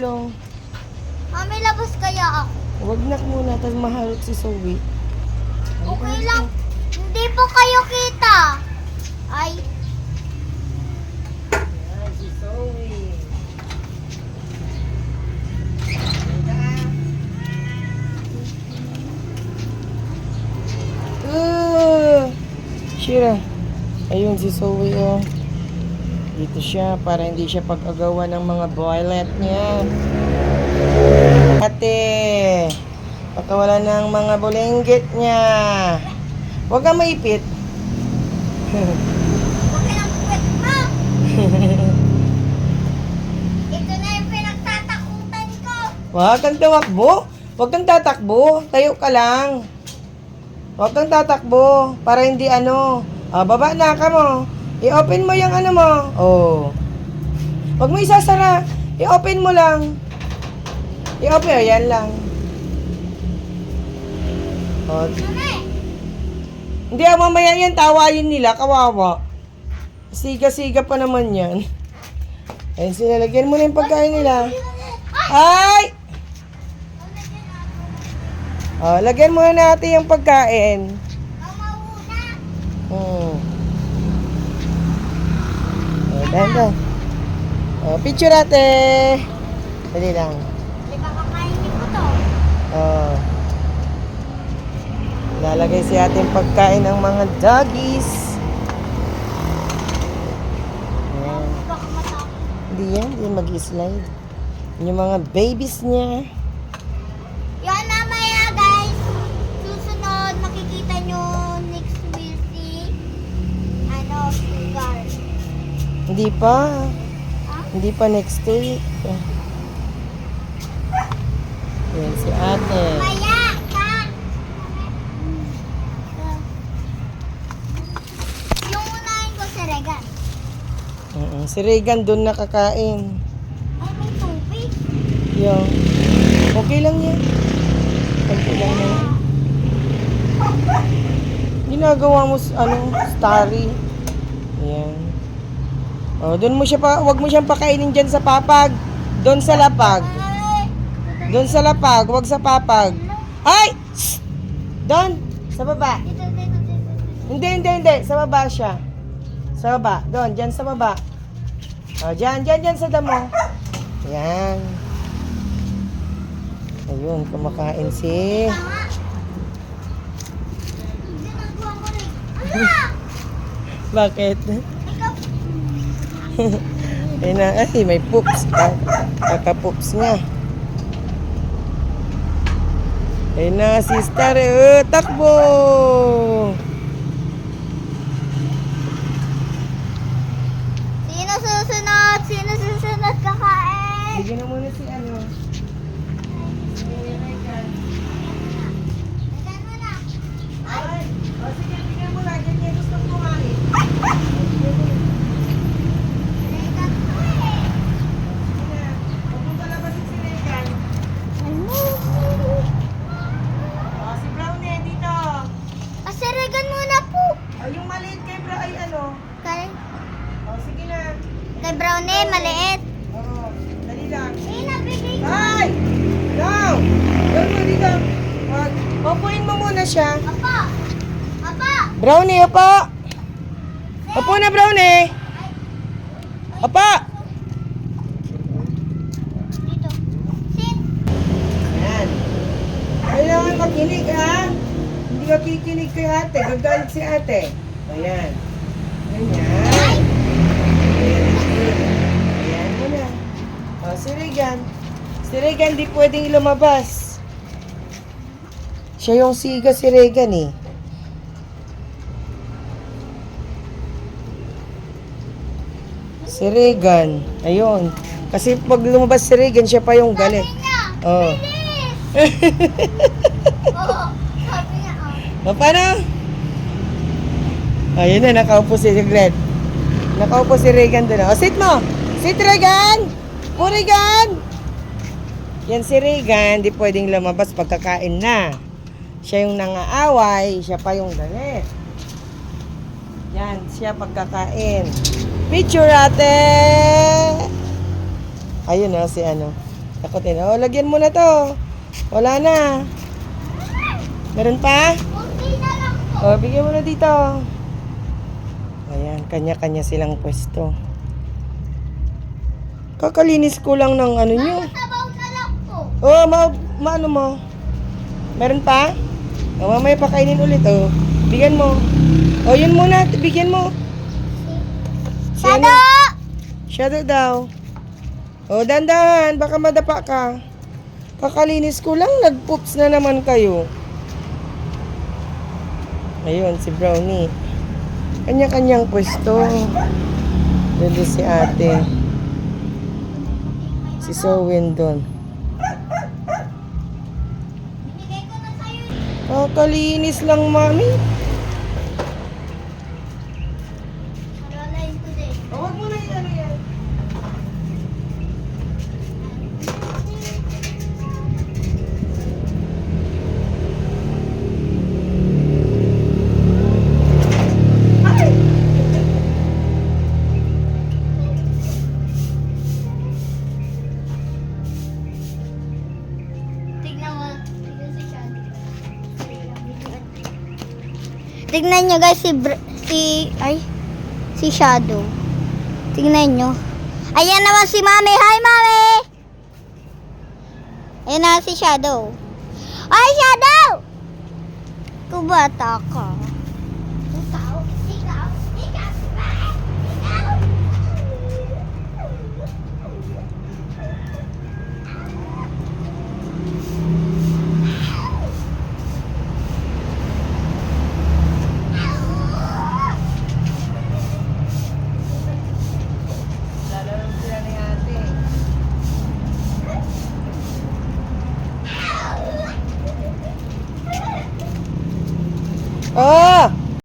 ulo. Mami, labas kaya ako. Huwag na muna, tapos maharot si Zoe. Okay lang. Hindi po kayo kita. Ay, Yan, si Zoe. Shira. Ayun si Zoe, oh. Dito siya para hindi siya pag-agawan ng mga boylet niya. Ate, patawalan ng mga bulinggit niya. Huwag kang maipit. okay lang po. Ma! Ito na yung pinagtatakutan ko. Huwag kang tumakbo. Huwag kang tatakbo. Tayo ka lang. Huwag kang tatakbo. Para hindi ano. Baba na ka mo. I-open mo yung ano mo. Oh. Huwag mo isasara. I-open mo lang. I-open. Yan lang. Oh. Mami! Hindi, mamaya yan. Tawayin nila. Kawawa. Siga-siga pa naman yan. Ayun, sinalagyan mo na yung pagkain nila. Ay! Oh, lagyan muna natin yung pagkain. Dahan. Picture ate. Dali lang. Di ba kakainin ko to? Lalagay si ate yung pagkain ng mga doggies. Ayan. Di ba kumatakot? Hindi mag-slide. Yung mga babies niya. Yan mamaya guys. Susunod makikita nyo next week si sugar. Hindi pa. Ha? Hindi pa next week. Ayan si ate. Maya ka. Yung unahin ko si Regan. Si Regan doon nakakain. Ay, may tubig. Yung. Okay lang yan. Okay lang yan. Ginagawa mo starry. Ayan. Doon mo siya wag mo siyang pakainin diyan sa papag. Doon sa lapag. Ay, Doon sa lapag, wag sa papag. Ay! Shh! Doon sa baba. dito. Hindi. Sa baba siya. Sa baba. Doon, diyan sa baba. Diyan sa damo. Ayan. Ayun, kumakain si... Tama. Ginagawa mo rin. Ala! Bakit? Ikaw. Ayun na, ay, may poops. Kaka-poops niya. Ayun na, sister. Takbo! Sino susunod kakain? Bigyan na muna si ano. Regan mo na. Ay, sige, bigyan mo na. Yan yung gusto kumain. Regan ko eh. Huwag mong palabasin si Regan. Si Brownie, dito. Si Regan muna po. Yung maliit kay Bra ay ano. Sige na. Kay Brownie, maliit. Oo, dali lang. Nabigay ko. Ay! No! Doon mo dito. Upuin mo muna siya. Apa! Brownie, upo! Upo na, Brownie! Upo! Dito. Sit. Ayan. Kailangan makinig, ha? Hindi ka kikinig kay ate. Gagalit si ate. Ayan. Ganyan. Ayan mo na. Si Regan. Si Regan di pwedeng lumabas. Siya yung siga si Regan eh. Si Regan. Ayun. Kasi pag lumabas si Regan, siya pa yung galit. Sabi niya. Oh. Oo. Sabi niya, Paano? Ayun na, nakaupo si Red. Nakaupo si Regan doon. Sit mo! Sit, Regan! Po, Regan! Yan si Regan, di pwedeng lumabas pagkakain na. Siya yung nangaaway, siya pa yung galit. Yan, siya pagkakain. Picture ate! Ayun na, si ano. Takutin. Oh, lagyan mo na to. Wala na. Meron pa? Kunti na lang po. Oh, bigyan mo na dito. Ayan, kanya-kanya silang pwesto. Kakalinis ko lang ng ano nyo. Sabaw na lang po. Oh, maano mo? Meron pa? Oh, mamaya pakainin ulit, oh. Bigyan mo. Oh, yun muna. Bigyan mo. Si ano? Shadow daw. Oh, dandahan. Baka madapa ka. Kakalinis ko lang. Nag-poops na naman kayo. Ayun, si Brownie. Kanya-kanyang pwesto. Dito si ate. Si Sowen doon. Binigay ko na sa'yo. Kakalinis lang, mami. Alalain ko din. Oh, wag mo na yung ano yan. Tignan mo. Tignan si Shadi. Tignan nyo guys si Shadow. Tignan nyo. Ayan naman si Mami. Hi Mami! Ayan na si Shadow. Ay Shadow! Kubata ka. Ikaw. Lalaro sila ni ate. Oh!